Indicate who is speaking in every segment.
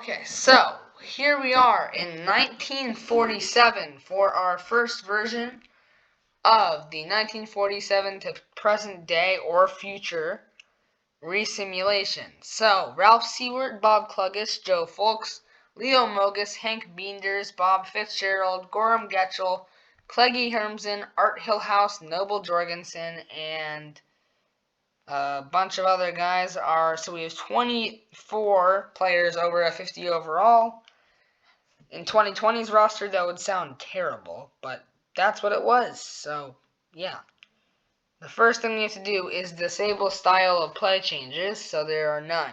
Speaker 1: Okay, so here we are in 1947 for our first version of the 1947 to present day or future resimulation. So, Ralph Seward, Bob Cluggish, Joe Fulks, Leo Mogus, Hank Beenders, Bob Fitzgerald, Gorham Getchell, Cleggy Hermsen, Art Hillhouse, Noble Jorgensen, and a bunch of other guys so we have 24 players over a 50 overall. In 2020's roster, that would sound terrible, but that's what it was. So, yeah. The first thing we have to do is disable style of play changes, so there are none.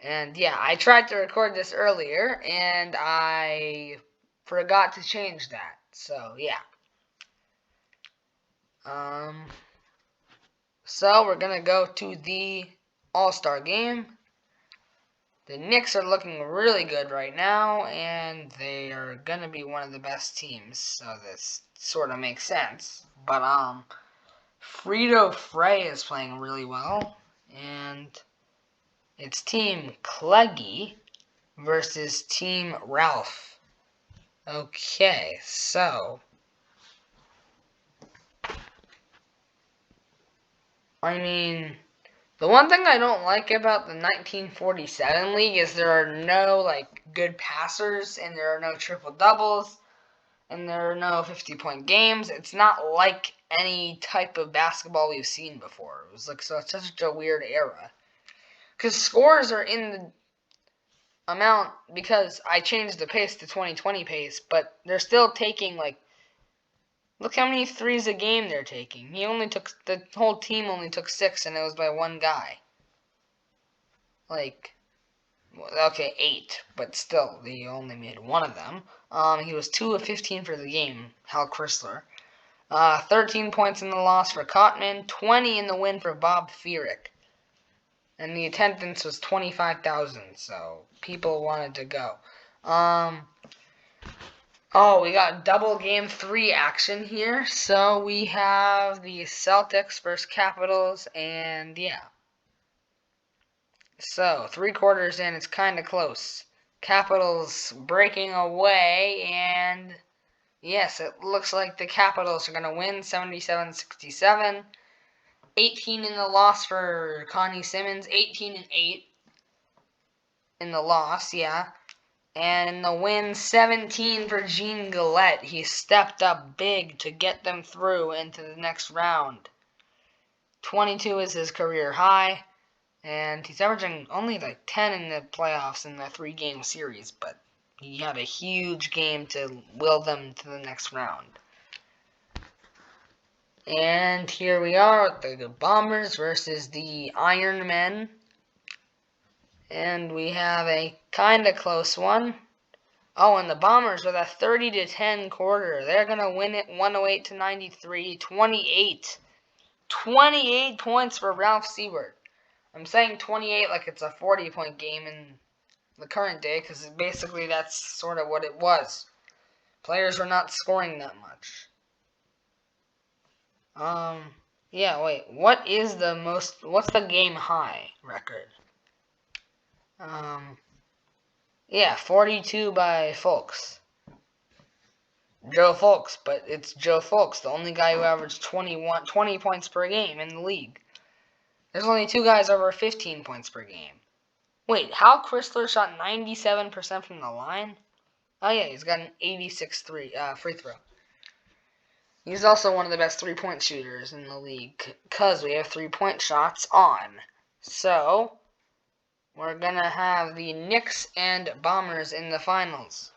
Speaker 1: And yeah, I tried to record this earlier, and I forgot to change that. So, yeah. So we're going to go to the All-Star game. The Knicks are looking really good right now, and they are going to be one of the best teams, so this sort of makes sense. But, Frito Frey is playing really well, and it's Team Cleggy versus Team Ralph. Okay, so the one thing I don't like about the 1947 league is there are no good passers, and there are no triple doubles, and there are no 50-point games. It's not like any type of basketball we've seen before. It was such a weird era. Because scores are in the amount because I changed the pace to 2020 pace, but they're still taking look how many threes a game they're taking. The whole team only took 6, and it was by one guy. Okay, 8, but still, they only made one of them. He was 2 of 15 for the game, Hal Chrysler. 13 points in the loss for Cotman, 20 in the win for Bob Feerick. And the attendance was 25,000, so people wanted to go. We got double game 3 action here. So we have the Celtics versus Capitals, and yeah. So, 3 quarters in, it's kind of close. Capitals breaking away, and yes, it looks like the Capitals are going to win 77-67. 18 in the loss for Connie Simmons, 18 and 8 in the loss, yeah. And in the win, 17 for Jean Gillette. He stepped up big to get them through into the next round. 22 is his career high, and he's averaging only 10 in the playoffs in the 3-game series, but he had a huge game to will them to the next round. And here we are with the Bombers versus the Iron Men. And we have a kind of close one. Oh, and the Bombers with a 30-10 quarter. They're going to win it 108-93. 28 points for Ralph Seward. I'm saying 28 like it's a 40-point game in the current day, because basically that's sort of what it was. Players were not scoring that much. Yeah, wait. What's the game high record? Yeah, 42 by Fulks. Joe Fulks, but it's Joe Fulks, the only guy who averaged 20 points per game in the league. There's only 2 guys over 15 points per game. Wait, Hal Chrysler shot 97% from the line? Oh yeah, he's got an 86 free throw. He's also one of the best 3-point shooters in the league, because we have 3-point shots on. So, we're going to have the Knicks and Bombers in the finals.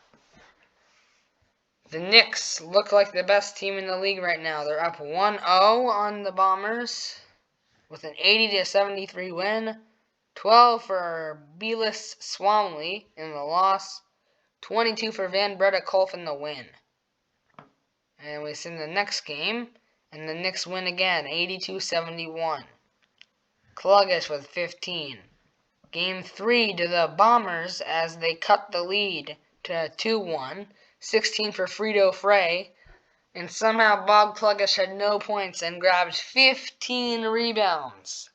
Speaker 1: The Knicks look like the best team in the league right now. They're up 1-0 on the Bombers with an 80-73 win. 12 for Belis Swamley in the loss. 22 for Van Breda Kolf in the win. And we see the next game, and the Knicks win again, 82-71. Cluggish with 15. Game 3 to the Bombers as they cut the lead to 2-1. 16 for Frito Frey. And somehow Bob Cluggish had no points and grabbed 15 rebounds.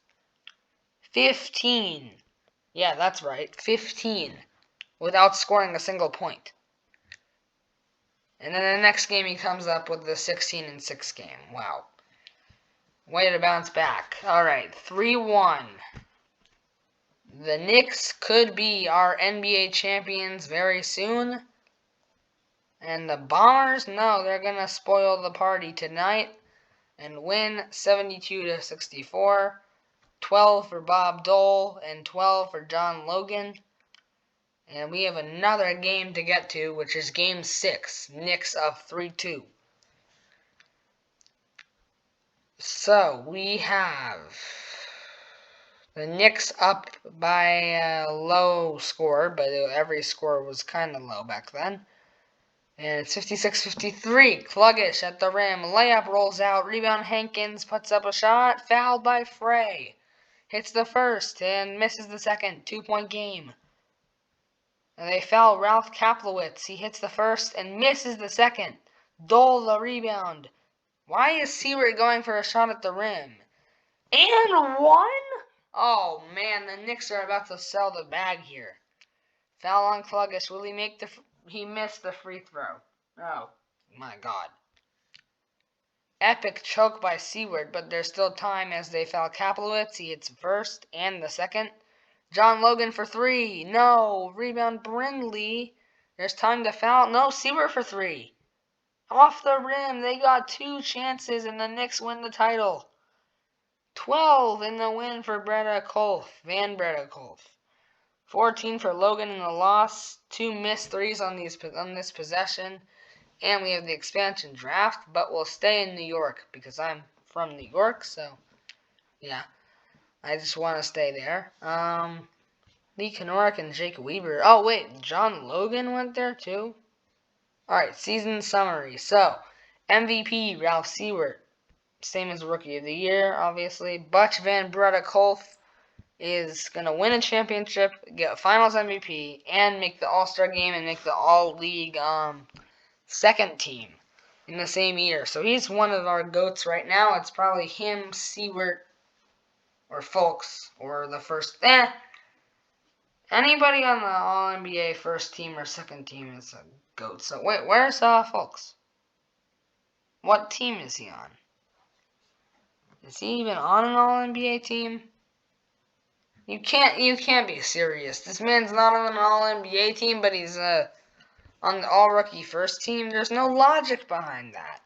Speaker 1: 15. Yeah, that's right. 15. Without scoring a single point. And then the next game he comes up with the 16-6 game. Wow. Way to bounce back. Alright, 3-1. The Knicks could be our NBA champions very soon. And the Bombers, no, they're going to spoil the party tonight and win 72-64. 12 for Bob Dole and 12 for John Logan. And we have another game to get to, which is Game 6. Knicks up 3-2. So, we have the Knicks up by a low score, but every score was kind of low back then. And it's 56-53. Kluggish at the rim. Layup rolls out. Rebound Hankins puts up a shot. Fouled by Frey. Hits the first and misses the second. 2-point game. And they foul Ralph Kaplowitz. He hits the first and misses the second. Dole the rebound. Why is Seward going for a shot at the rim? And one? Oh, man, the Knicks are about to sell the bag here. Foul on Kluggish. Will he make the... He missed the free throw. Oh, my God. Epic choke by Seward, but there's still time as they foul Kaplowitz. He hits first and the second. John Logan for 3. No. Rebound Brindley. There's time to foul. No, Seward for 3. Off the rim. They got 2 chances, and the Knicks win the title. 12 in the win for Breda Kolf. Van Breda Kolf. 14 for Logan in the loss. 2 missed threes on this possession. And we have the expansion draft, but we'll stay in New York because I'm from New York, so yeah. I just want to stay there. Lee Kenorick and Jake Weaver. Oh, wait, John Logan went there too? Alright, season summary. So, MVP, Ralph Seward. Same as Rookie of the Year, obviously. Butch Van Breda Kolf is going to win a championship, get Finals MVP, and make the All-Star game and make the All-League second team in the same year. So he's one of our GOATs right now. It's probably him, Seward, or Fultz, or the first... Anybody on the All-NBA first team or second team is a GOAT. So wait, where's Fultz? What team is he on? Is he even on an All-NBA team? You can't be serious. This man's not on an All-NBA team, but he's on the All-Rookie first team. There's no logic behind that.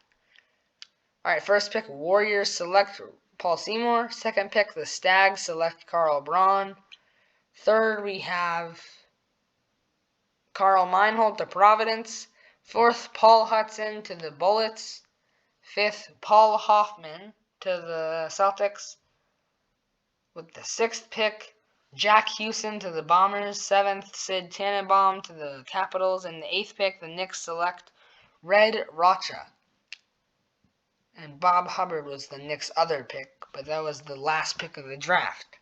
Speaker 1: Alright, first pick, Warriors select Paul Seymour. Second pick, the Stags select Carl Braun. Third, we have Carl Meinhold to Providence. Fourth, Paul Hudson to the Bullets. Fifth, Paul Hoffman to the Celtics. With the sixth pick, Jack Hewson to the Bombers. Seventh, Sid Tannenbaum to the Capitals. And the eighth pick, the Knicks select Red Rocha. And Bob Hubbard was the Knicks' other pick, but that was the last pick of the draft.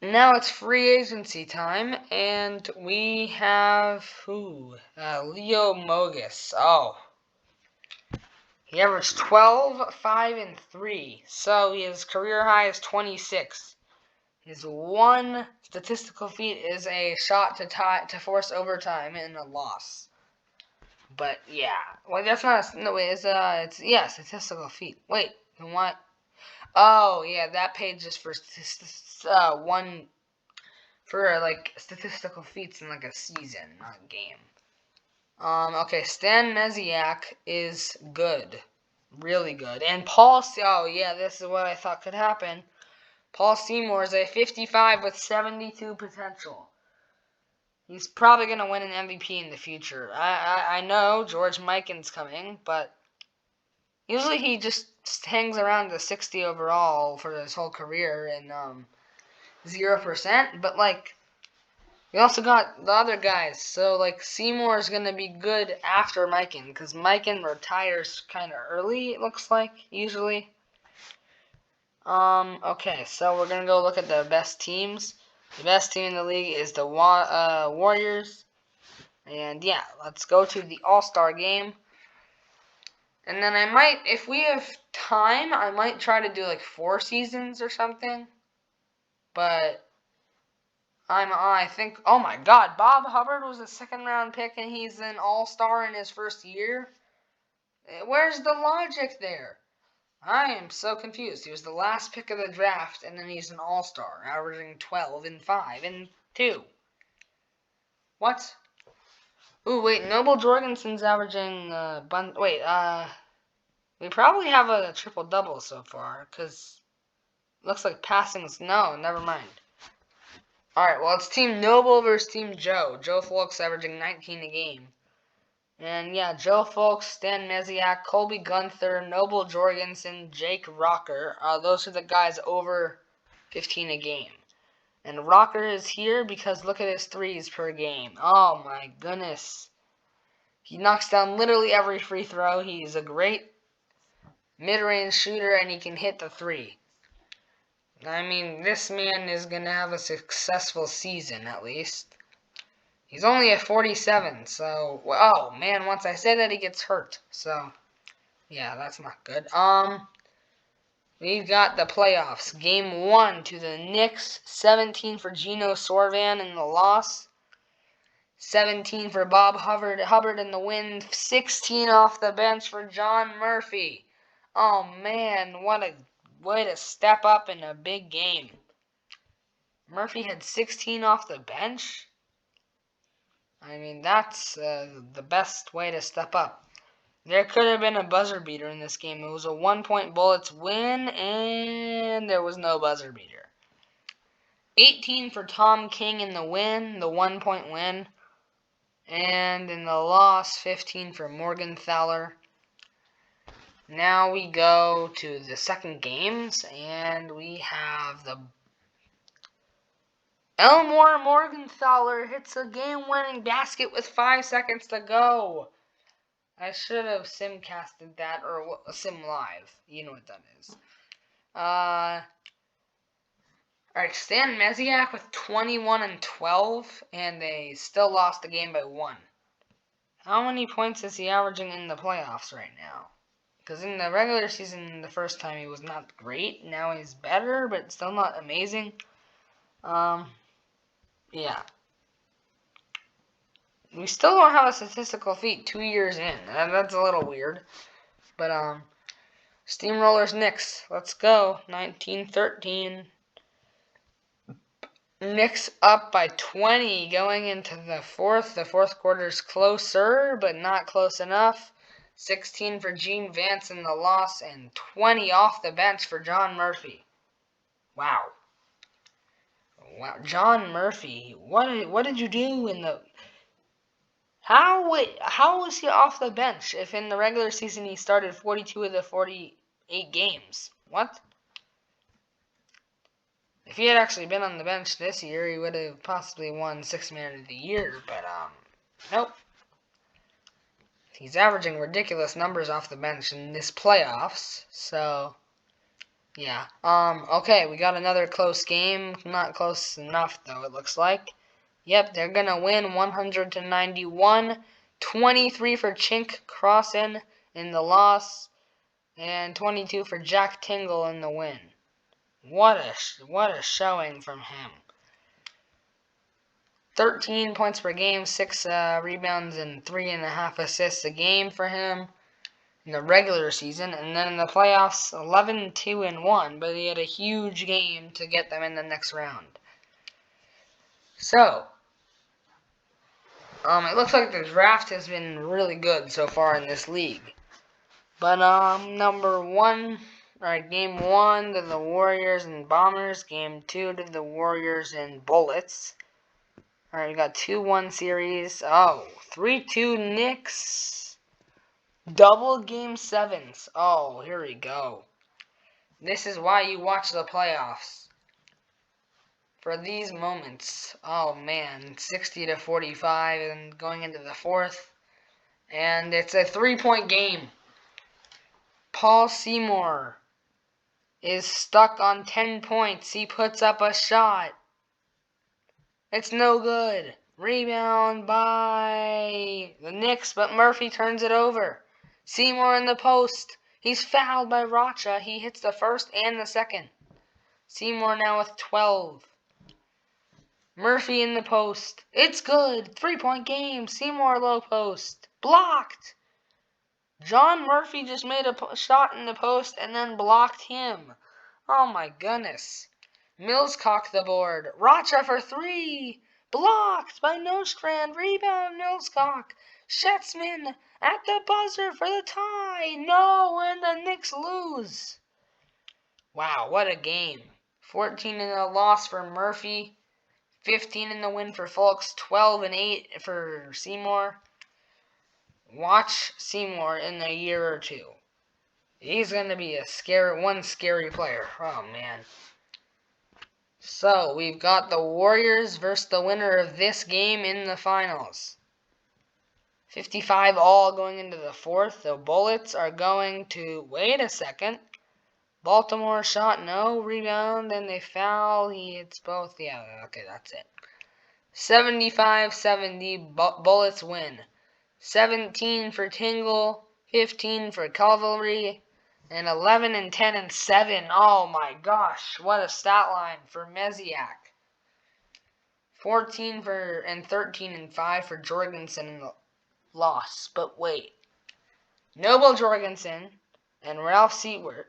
Speaker 1: Now it's free agency time, and we have, Leo Mogus. Oh. He averaged 12, 5, and 3, so his career high is 26. His one statistical feat is a shot to force overtime in a loss. But yeah, well, that's not statistical feat. Wait, what? Oh yeah, that page is for statistical feats in like a season, not a game. Okay, Stan Mesiak is good, really good, and this is what I thought could happen. Paul Seymour is a 55 with 72 potential. He's probably going to win an MVP in the future. I know George Mikan's coming, but usually he just hangs around the 60 overall for his whole career and 0%. But, we also got the other guys. So, Seymour is going to be good after Mikan, because Mikan retires kind of early, it looks like, usually. Okay, so we're going to go look at the best teams. The best team in the league is the Warriors. And yeah, let's go to the All-Star game. And then I might, if we have time, I might try to do 4 seasons or something. But I think, oh my God, Bob Hubbard was a second-round pick and he's an all-star in his first year? Where's the logic there? I am so confused. He was the last pick of the draft, and then he's an all-star, averaging 12 and 5 and 2. What? Ooh, wait, Noble Jorgensen's averaging, we probably have a triple-double so far, because looks like passing's, no, never mind. Alright, well, it's Team Noble versus Team Joe. Joe Folks averaging 19 a game. And yeah, Joe Folks, Stan Mesiak, Colby Gunther, Noble Jorgensen, Jake Rocker. Those are the guys over 15 a game. And Rocker is here because look at his threes per game. Oh my goodness. He knocks down literally every free throw. He's a great mid-range shooter and he can hit the three. I mean, this man is going to have a successful season, at least. He's only at 47, so... Oh, man, once I say that, he gets hurt. So, yeah, that's not good. We've got the playoffs. Game 1 to the Knicks. 17 for Geno Sorvan in the loss. 17 for Bob Hubbard in the win. 16 off the bench for John Murphy. Oh, man, what a way to step up in a big game. Murphy had 16 off the bench? I mean, that's the best way to step up. There could have been a buzzer beater in this game. It was a 1-point Bullets win, and there was no buzzer beater. 18 for Tom King in the win, the 1-point win. And in the loss, 15 for Morgenthaler. Now we go to the second games, and we have the Elmore Morgenthaler hits a game-winning basket with 5 seconds to go. I should have simcasted that, or sim live. You know what that is. Alright, Stan Mesiak with 21 and 12, and they still lost the game by 1. How many points is he averaging in the playoffs right now? Because in the regular season, the first time he was not great. Now he's better, but still not amazing. Yeah. We still don't have a statistical feat 2 years in. That's a little weird. But, Steamrollers Knicks. Let's go. 19-13. Knicks up by 20 going into the fourth. The fourth quarter's closer, but not close enough. 16 for Gene Vance in the loss, and 20 off the bench for John Murphy. Wow. Wow, John Murphy, what did you do in the... How was he off the bench if in the regular season he started 42 of the 48 games? What? If he had actually been on the bench this year, he would have possibly won 6th Man of the Year, but, nope. He's averaging ridiculous numbers off the bench in this playoffs, so... Yeah. Okay, we got another close game. Not close enough, though, it looks like. Yep, they're gonna win 100-91. 23 for Chink Crossan in the loss. And 22 for Jack Tingle in the win. What a showing from him. 13 points per game, 6 rebounds, and 3.5 assists a game for him in the regular season, and then in the playoffs, 11-2-1, but he had a huge game to get them in the next round. So, it looks like the draft has been really good so far in this league. But, game 1 to the Warriors and Bombers, game 2 to the Warriors and Bullets. Alright, we got 2-1 series. Oh, 3-2 Knicks. Double game 7s. Oh, here we go. This is why you watch the playoffs. For these moments. Oh, man. 60-45 and going into the fourth. And it's a 3-point game. Paul Seymour is stuck on 10 points. He puts up a shot. It's no good. Rebound by the Knicks, but Murphy turns it over. Seymour in the post. He's fouled by Rocha. He hits the first and the second. Seymour now with 12. Murphy in the post. It's good. 3-point game. Seymour low post. Blocked. John Murphy just made a shot in the post and then blocked him. Oh my goodness. Mills cocked the board. Rocha for 3. Blocked by Nostrand. Rebound Millscock. Schätzman at the buzzer for the tie. No, and the Knicks lose. Wow, what a game. 14 in the loss for Murphy. 15 in the win for Fulks. 12 and 8 for Seymour. Watch Seymour in a year or two. He's going to be one scary player. Oh, man. So, we've got the Warriors versus the winner of this game in the finals. 55 all going into the fourth. The Bullets are going to... Wait a second. Baltimore shot, no. Rebound, and they foul. He hits both. Yeah, okay, that's it. 75-70, Bullets win. 17 for Tingle, 15 for Cavalry, and 11 and 10 and 7. Oh my gosh, what a stat line for Mesiak. 14 and 13 and 5 for Jorgensen in the loss. But wait, Noble Jorgensen and Ralph Seatwert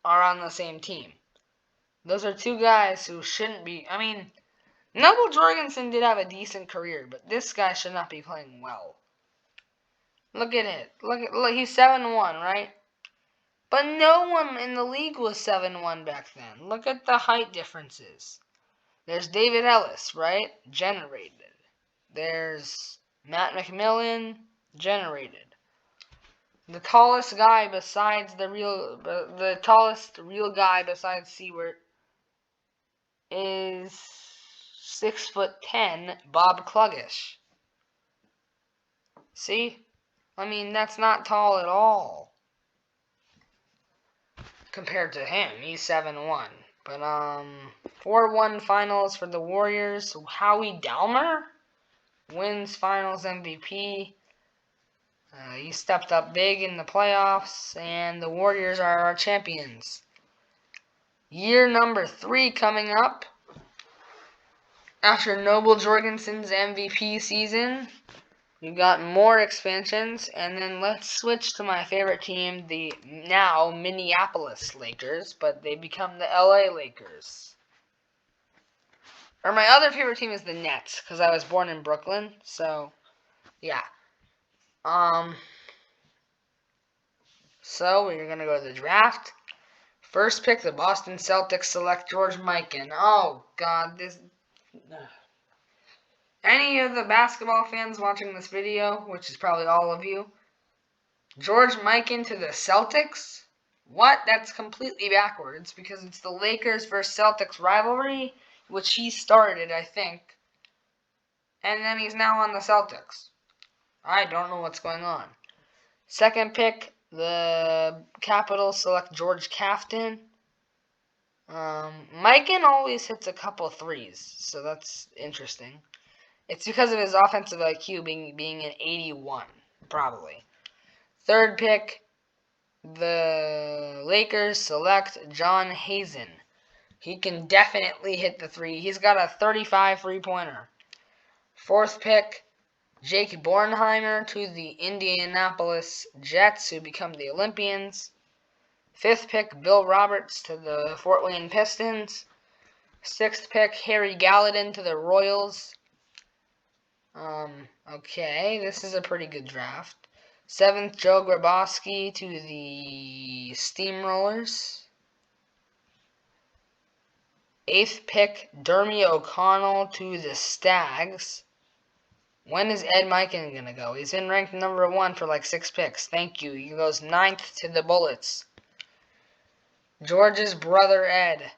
Speaker 1: are on the same team. Those are two guys who shouldn't be. I mean, Noble Jorgensen did have a decent career, but this guy should not be playing well. Look at it. Look, he's 7-1, right? But no one in the league was 7-1 back then. Look at the height differences. There's David Ellis, right? Generated. There's Matt McMillan, generated. The tallest guy besides the tallest real guy besides Seward is 6'10", Bob Kluggish. See? I mean, that's not tall at all. Compared to him, he's 7'1". But, 4-1 finals for the Warriors. Howie Delmer wins finals MVP. He stepped up big in the playoffs, and the Warriors are our champions. Year number 3 coming up. After Noble Jorgensen's MVP season, we've got more expansions, and then let's switch to my favorite team, the now Minneapolis Lakers, but they become the LA Lakers. Or my other favorite team is the Nets, because I was born in Brooklyn, so, yeah. So, we're going to go to the draft. First pick, the Boston Celtics select George Mikan. Oh, God, this... Any of the basketball fans watching this video, which is probably all of you, George Mikan to the Celtics? What? That's completely backwards, because it's the Lakers versus Celtics rivalry, which he started, I think. And then he's now on the Celtics. I don't know what's going on. Second pick, the Capitals select George Kafton. Mikan always hits a couple threes, so that's interesting. It's because of his offensive IQ being an 81, probably. Third pick, the Lakers select John Hazen. He can definitely hit the three. He's got a 35 three-pointer. Fourth pick, Jake Bornheimer to the Indianapolis Jets, who become the Olympians. Fifth pick, Bill Roberts to the Fort Wayne Pistons. Sixth pick, Harry Gallatin to the Royals. Okay, this is a pretty good draft. Seventh, Joe Grabowski to the Steamrollers. Eighth pick, Dermy O'Connell to the Stags. When is Ed Mikan going to go? He's in ranked number 1 for like 6 picks. Thank you. He goes 9th to the Bullets. George's brother Ed.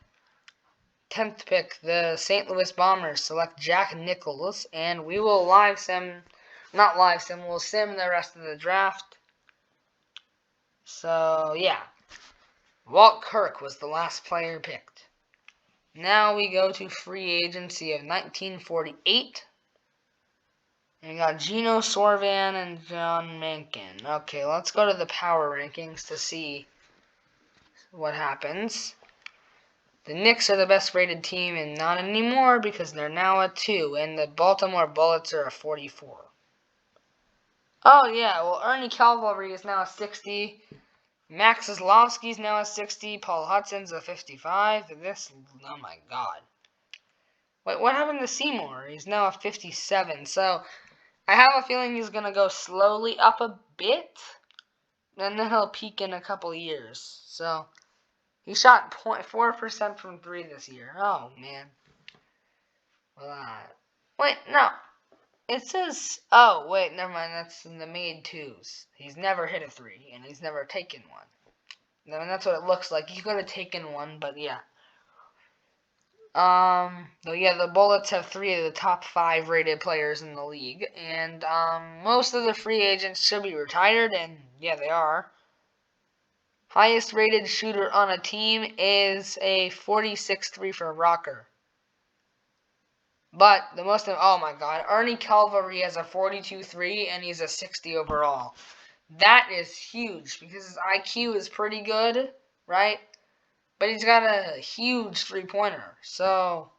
Speaker 1: 10th pick, the St. Louis Bombers select Jack Nichols, and we will we'll sim the rest of the draft. So, yeah. Walt Kirk was the last player picked. Now we go to free agency of 1948. And we got Gino Sorvan and John Mencken. Okay, let's go to the power rankings to see what happens. The Knicks are the best rated team, and not anymore because they're now a 2, and the Baltimore Bullets are a 44. Oh yeah, well Ernie Cavalry is now a 60. Max Zaslofsky's now a 60. Paul Hudson's a 55. Oh my god. Wait, what happened to Seymour? He's now a 57. So I have a feeling he's gonna go slowly up a bit, and then he'll peak in a couple years. So he shot 0.4% from 3 this year. Oh man. Wait, no. It says, oh, wait, never mind, that's in the made 2s. He's never hit a 3, and he's never taken one. I mean, that's what it looks like. He could have taken one, but yeah. The Bullets have 3 of the top 5 rated players in the league, and, most of the free agents should be retired, and, yeah, they are. Highest rated shooter on a team is a 46-3 for Rocker. But the most oh my god, Ernie Cavalry has a 42-3 and he's a 60 overall. That is huge because his IQ is pretty good, right? But he's got a huge three-pointer. So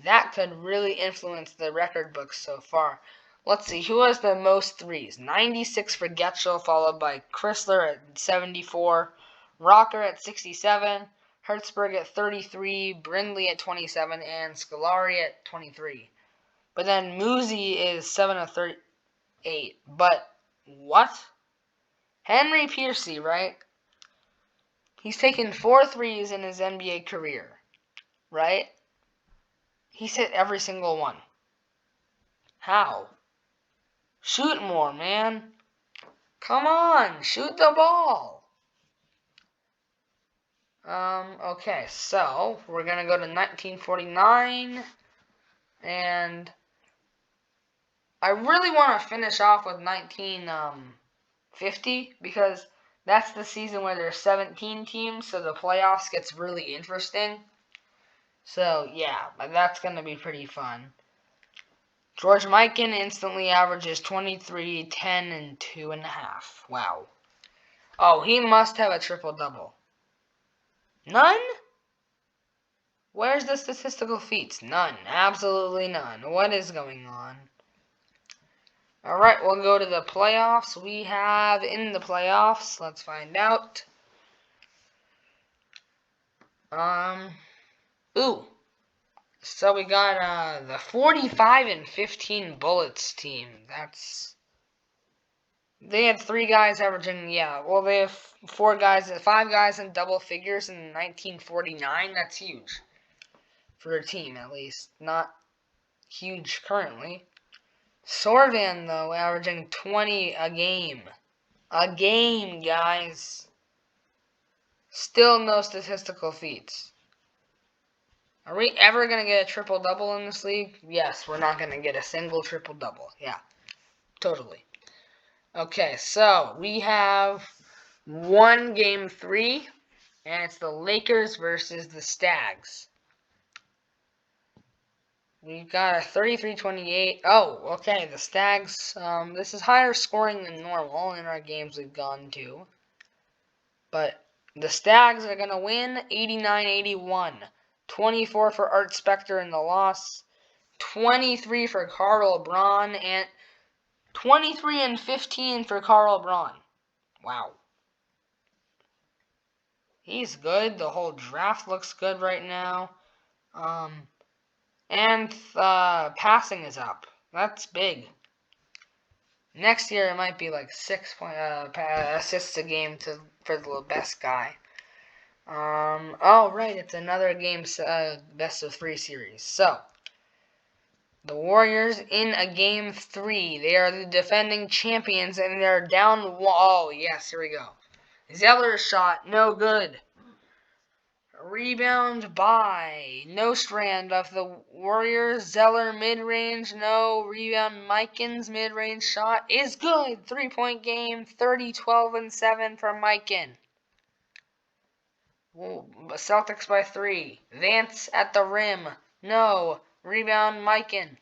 Speaker 1: that could really influence the record books so far. Let's see, who has the most threes? 96 for Getchell, followed by Chrysler at 74, Rocker at 67, Hertzberg at 33, Brindley at 27, and Scolari at 23. But then Muzi is 7 of 38. But what? Henry Piercy, right? He's taken 4 threes in his NBA career, right? He's hit every single one. How? Shoot more, man. Come on, shoot the ball. Okay, so we're gonna go to 1949, and I really want to finish off with 1950 because that's the season where there's 17 teams, so the playoffs gets really interesting. So yeah, that's gonna be pretty fun. George Mikan instantly averages 23, 10, and 2.5. Wow. Oh, he must have a triple-double. None? Where's the statistical feats? None. Absolutely none. What is going on? Alright, we'll go to the playoffs. We have in the playoffs, let's find out. So we got the 45 and 15 Bullets team. They had 3 guys averaging, they have 5 guys in double figures in 1949. That's huge. For a team, at least. Not huge currently. Sorvan, though, averaging 20 a game. A game, guys. Still no statistical feats. Are we ever going to get a triple-double in this league? Yes, we're not going to get a single triple-double. Yeah, totally. Okay, so we have game 3, and it's the Lakers versus the Stags. We've got a 33-28. Oh, okay, the Stags, this is higher scoring than normal in our games we've gone to. But the Stags are going to win 89-81. 24 for Art Spector in the loss. 23 for Carl Braun. And 23 and 15 for Carl Braun. Wow. He's good. The whole draft looks good right now. And passing is up. That's big. Next year it might be like 6 assists a game for the best guy. Oh right, it's another game best of 3 series. So the Warriors in a game 3. They are the defending champions and they're down. Oh yes, here we go. Zeller's shot, no good. Rebound by Nostrand of the Warriors. Zeller mid-range, no. Rebound Mikan's mid-range shot is good. 3-point game, 30, 12, and 7 for Mikan. Celtics by 3. Vance at the rim, no. Rebound Mikan.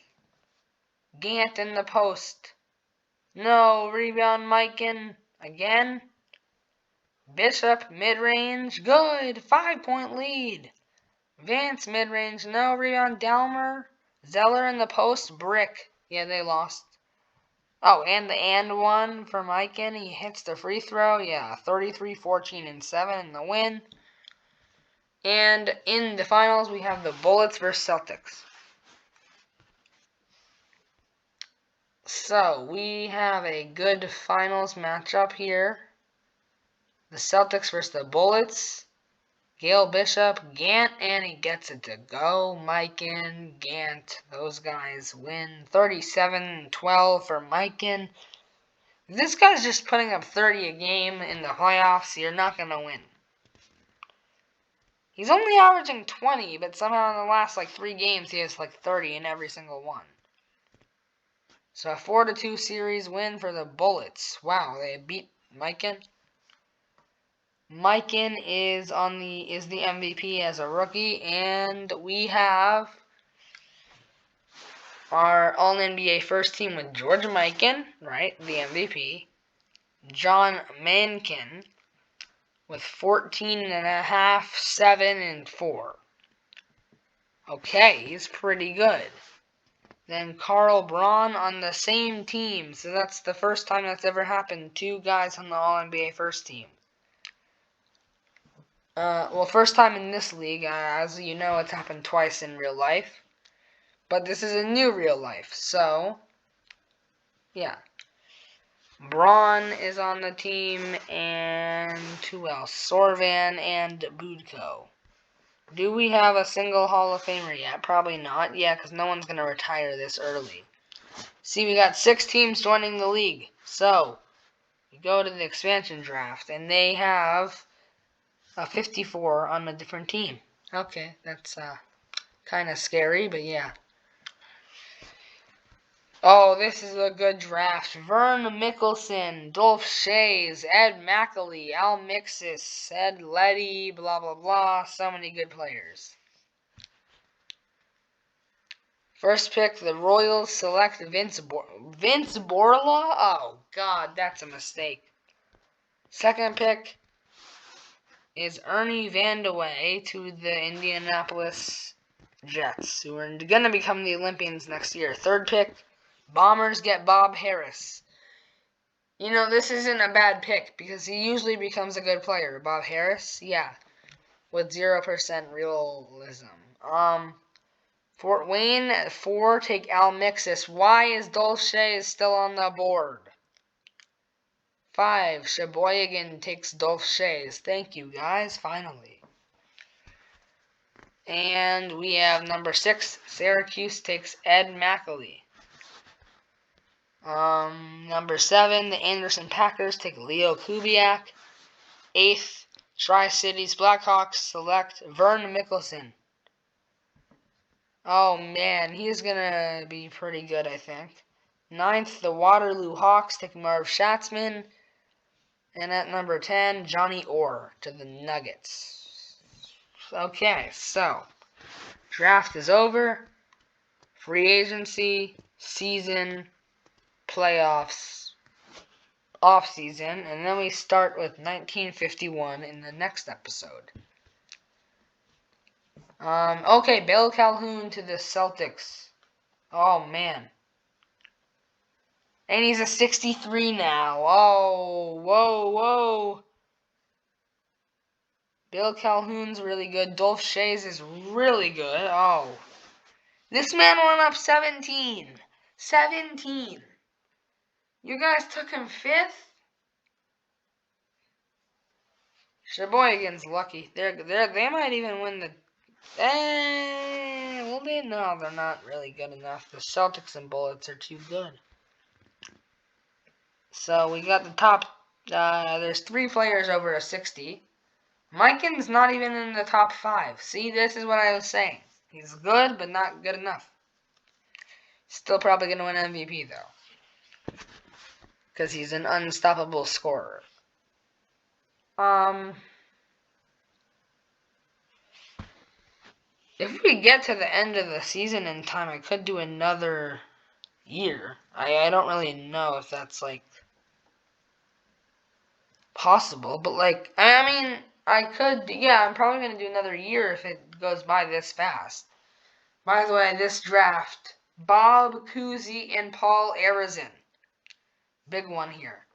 Speaker 1: Gant in the post, no. Rebound Mikan again. Bishop, mid-range, good. 5-point lead. Vance, mid-range, no. Rebound, Delmer. Zeller in the post, brick. Yeah, they lost. Oh, and the and one for Mikan. He hits the free throw. Yeah, 33, 14, and 7 in the win. And in the finals, we have the Bullets versus Celtics. So, we have a good finals matchup here. The Celtics versus the Bullets. Gail Bishop, Gant, and he gets it to go. Mikan, Gant, those guys win. 37-12 for Mikan. If this guy's just putting up 30 a game in the playoffs, you're not going to win. He's only averaging 20, but somehow in the last 3 games he has 30 in every single one. So a 4-2 series win for the Bullets. Wow, they beat Mikan. Mikan is the MVP as a rookie, and we have our All-NBA first team with George Mikan, right, the MVP. John Mankin with 14.5, 7, and 4. Okay, he's pretty good. Then Carl Braun on the same team, so that's the first time that's ever happened. 2 guys on the All-NBA first team. Well, first time in this league. As you know, it's happened twice in real life. But this is a new real life, so yeah. Braun is on the team, and who else? Sorvan and Budko. Do we have a single Hall of Famer yet? Probably not. Yeah, because no one's going to retire this early. See, we got 6 teams joining the league. So, you go to the expansion draft, and they have a 54 on a different team. Okay, that's kind of scary, but yeah. Oh, this is a good draft. Vern Mickelson, Dolph Schayes, Ed McAlee, Al Mixis, Ed Letty, blah, blah, blah. So many good players. First pick, the Royals select Vince Borla? Oh, God, that's a mistake. Second pick is Ernie Vandeweghe to the Indianapolis Jets, who are going to become the Olympians next year. Third pick, Bombers get Bob Harris. You know, this isn't a bad pick because he usually becomes a good player. Bob Harris, yeah, with 0% realism. Fort Wayne at 4, take Al Mixis. Why is Dolph Schayes still on the board? 5, Sheboygan takes Dolph Schayes. Thank you, guys, finally. And we have number 6, Syracuse takes Ed McAlee. Number 7, the Anderson Packers take Leo Kubiak. 8th, Tri-Cities Blackhawks select Vern Mickelson. Oh man, he's gonna be pretty good, I think. 9th, the Waterloo Hawks take Marv Schatzman. And at number 10, Johnny Orr to the Nuggets. Okay, so draft is over. Free agency, season, playoffs, off-season, and then we start with 1951 in the next episode. Okay, Bill Calhoun to the Celtics. Oh, man. And he's a 63 now. Oh, whoa, whoa. Bill Calhoun's really good. Dolph Schayes is really good. Oh. This man went up 17. 17. You guys took him 5th? Sheboygan's lucky. They might even win the... well, no, they're not really good enough. The Celtics and Bullets are too good. So we got the top... there's 3 players over a 60. Mikan's not even in the top 5. See, this is what I was saying. He's good, but not good enough. Still probably going to win MVP, though. Because he's an unstoppable scorer. If we get to the end of the season in time, I could do another year. I don't really know if that's, possible. But, I mean, I could, yeah, I'm probably going to do another year if it goes by this fast. By the way, this draft, Bob Cousy and Paul Arizin. Big one here.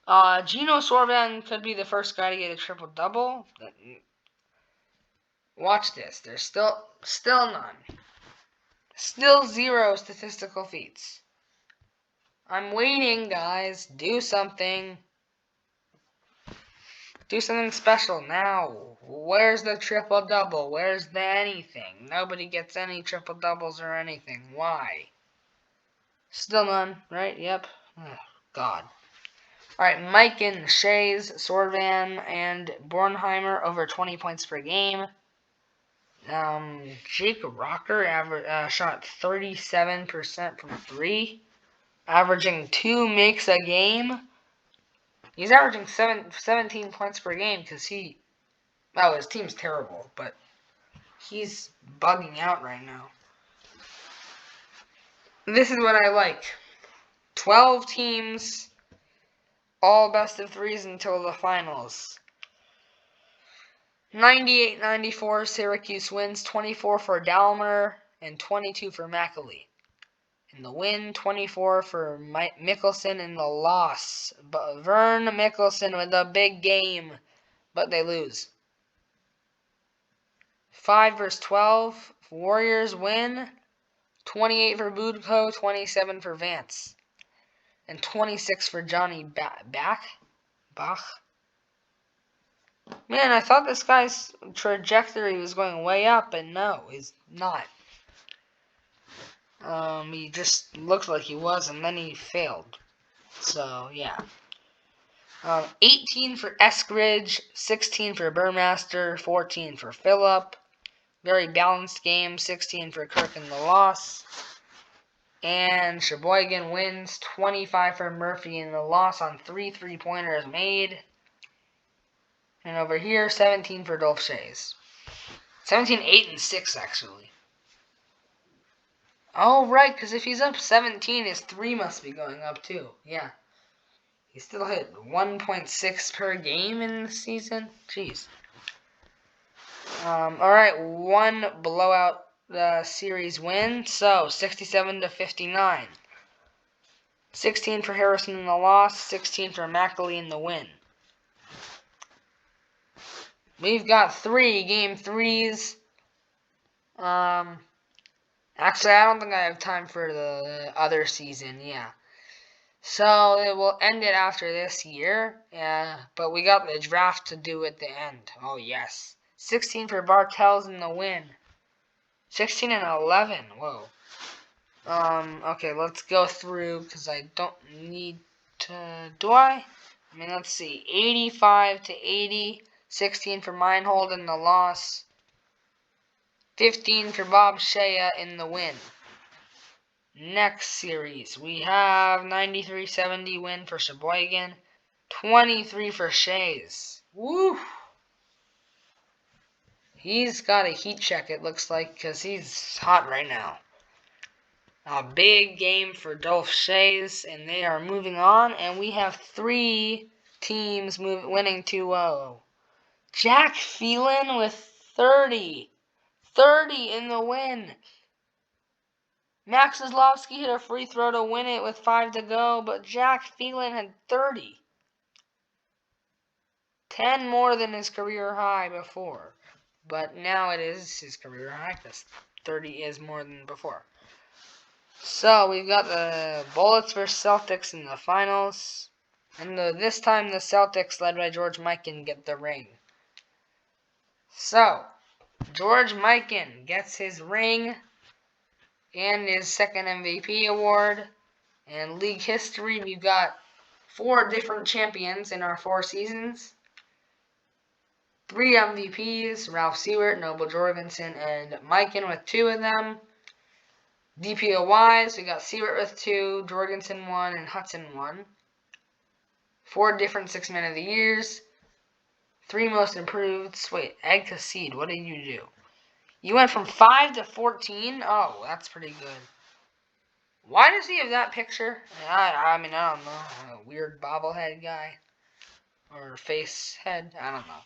Speaker 1: Geno Sorvan could be the first guy to get a triple-double. Watch this. There's still none. Still 0 statistical feats. I'm waiting, guys. Do something. Do something special now. Where's the triple-double? Where's the anything? Nobody gets any triple-doubles or anything. Why? Still none, right? Yep. Oh, God. Alright, Mikan, Shays, Sorvan, and Bornheimer over 20 points per game. Jake Rocker shot 37% from 3, averaging 2 makes a game. He's averaging 17 points per game because his team's terrible, but he's bugging out right now. This is what I like. 12 teams, all best of 3s until the finals. 98-94, Syracuse wins, 24 for Dahmer and 22 for McAlee. In the win, 24 for Mickelson. In the loss, but Vern Mickelson with a big game, but they lose. 5 versus 12, Warriors win, 28 for Budko, 27 for Vance, and 26 for Johnny Bach. Man, I thought this guy's trajectory was going way up, and no, he's not. He just looked like he was, and then he failed. So, yeah. 18 for Eskridge, 16 for Burmaster, 14 for Phillip. Very balanced game, 16 for Kirk in the loss. And Sheboygan wins, 25 for Murphy in the loss on 3 3-pointers made. And over here, 17 for Dolph Shays. 17, 8, and 6, actually. Oh, right, because if he's up 17, his 3 must be going up, too. Yeah. He still hit 1.6 per game in the season. Jeez. Alright, 1 blowout series win. So, 67-59. 16 for Harrison in the loss, 16 for McAlee in the win. We've got 3 game 3s. Actually, I don't think I have time for the other season, yeah. So, it will end it after this year, but we got the draft to do at the end. Oh, yes. 16 for Bartels in the win. 16 and 11, whoa. Okay, let's go through, because I don't need to, do I? I mean, let's see, 85-80, 16 for Meinhold in the loss, 15 for Bob Shea in the win. Next series, we have 93-70 win for Sheboygan, 23 for Shays. Woo! He's got a heat check, it looks like, because he's hot right now. A big game for Dolph Shays, and they are moving on, and we have 3 teams winning 2-0. Jack Phelan with 30. 30 in the win. Max Zlowski hit a free throw to win it with 5 to go, but Jack Phelan had 30. 10 more than his career high before. But now it is his career high, because 30 is more than before. So, we've got the Bullets versus Celtics in the finals. And this time, the Celtics, led by George Mikan, get the ring. So, George Mikan gets his ring and his second MVP award. In league history, we've got 4 different champions in our 4 seasons. 3 MVPs, Ralph Seward, Noble Jorgensen, and Mikan with 2 of them. DPOYs, we got Seward with 2, Jorgensen 1, and Hudson 1. 4 different 6 Men of the Years. 3 most improved. Wait, Egg to Seed, what did you do? You went from 5 to 14? Oh, that's pretty good. Why does he have that picture? I mean, I don't know. A weird bobblehead guy. Or face head. I don't know.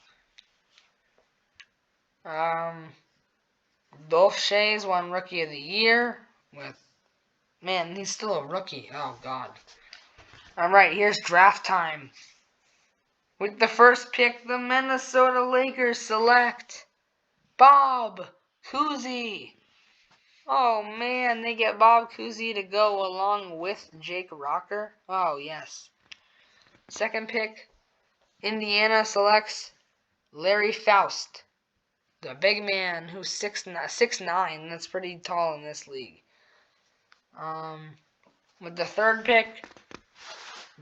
Speaker 1: Dolph Schayes won Rookie of the Year with, man, he's still a rookie. Oh, God. Alright, here's draft time. With the first pick, the Minnesota Lakers select Bob Cousy. Oh, man, they get Bob Cousy to go along with Jake Rocker. Oh, yes. Second pick, Indiana selects Larry Faust, the big man who's 6'9". That's pretty tall in this league. With the third pick,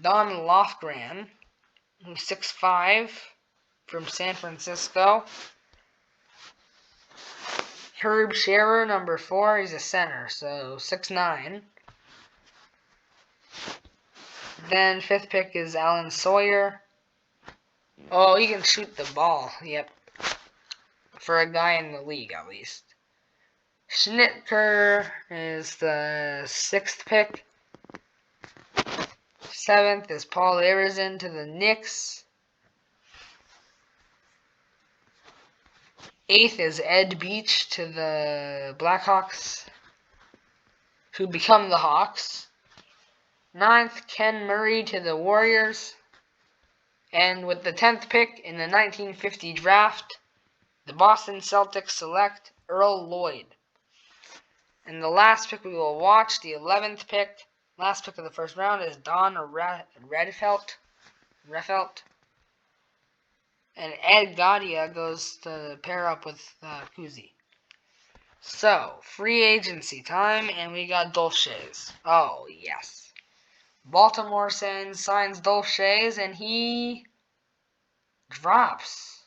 Speaker 1: Don Lofgren, who's 6'5", from San Francisco. Herb Scherer, number 4, he's a center, so 6'9". Then fifth pick is Alan Sawyer. Oh, he can shoot the ball. Yep. For a guy in the league, at least. Schnitker is the 6th pick. 7th is Paul Arizin to the Knicks. 8th is Ed Beach to the Blackhawks, who become the Hawks. 9th, Ken Murray to the Warriors. And with the 10th pick in the 1950 draft, the Boston Celtics select Earl Lloyd. And the last pick we will watch, the 11th pick, last pick of the first round, is Don Redfelt. And Ed Gaudia goes to pair up with Cousy. So, free agency time, and we got Dolph Schayes. Oh, yes. Baltimore signs Dolph Schayes, and he drops.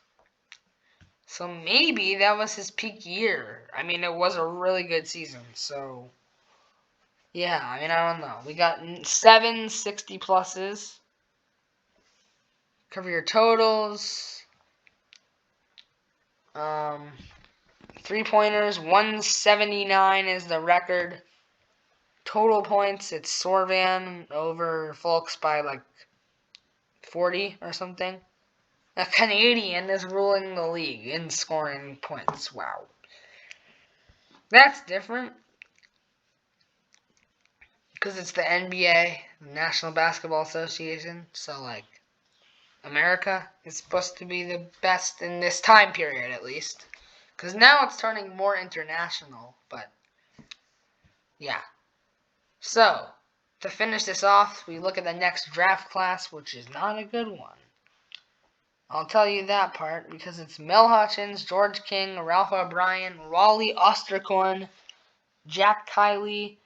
Speaker 1: So maybe that was his peak year. I mean, it was a really good season. So, yeah, I mean, I don't know. We got 7 60-pluses. Career totals. 3-pointers, 179 is the record. Total points, it's Sorvan over Fulks by like 40 or something. A Canadian is ruling the league in scoring points. Wow. That's different. Because it's the NBA, the National Basketball Association. So, like, America is supposed to be the best in this time period, at least. Because now it's turning more international. But, yeah. So, to finish this off, we look at the next draft class, which is not a good one. I'll tell you that part, because it's Mel Hutchins, George King, Ralph O'Brien, Raleigh Osterkorn, Jack Kiley,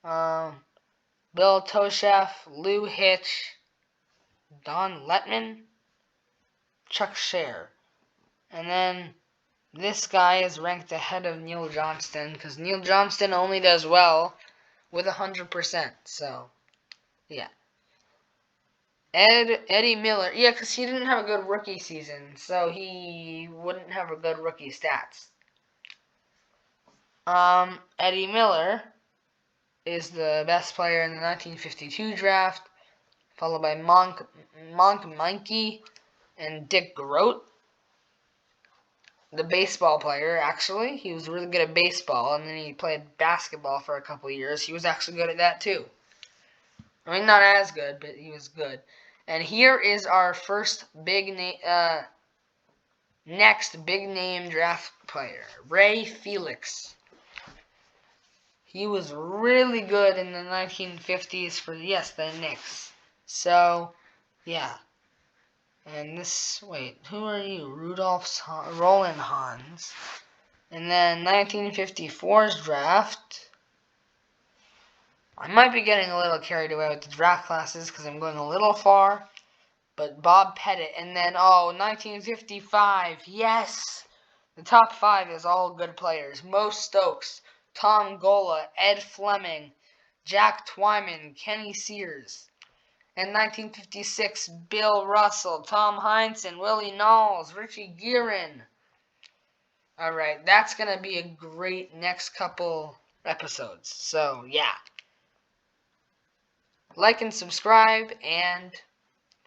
Speaker 1: Bill Tosheff, Lou Hitch, Don Letman, Chuck Scher. And then this guy is ranked ahead of Neil Johnston, because Neil Johnston only does well with 100%. So, yeah. Eddie Miller. Yeah, because he didn't have a good rookie season, so he wouldn't have a good rookie stats. Eddie Miller is the best player in the 1952 draft, followed by Monk Meinke and Dick Groat. The baseball player, actually. He was really good at baseball, and then he played basketball for a couple of years. He was actually good at that, too. I mean, not as good, but he was good. And here is our first next big name draft player, Ray Felix. He was really good in the 1950s for, yes, the Knicks. So, yeah. And this, wait, who are you? Roland Hans. And then 1954's draft. I might be getting a little carried away with the draft classes because I'm going a little far. But Bob Pettit. And then, 1955. Yes! The top 5 is all good players. Mo Stokes, Tom Gola, Ed Fleming, Jack Twyman, Kenny Sears. And 1956, Bill Russell, Tom Heinsohn, Willie Knowles, Richie Guerin. Alright, that's going to be a great next couple episodes. So, yeah. Like and subscribe, and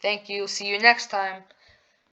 Speaker 1: thank you. See you next time.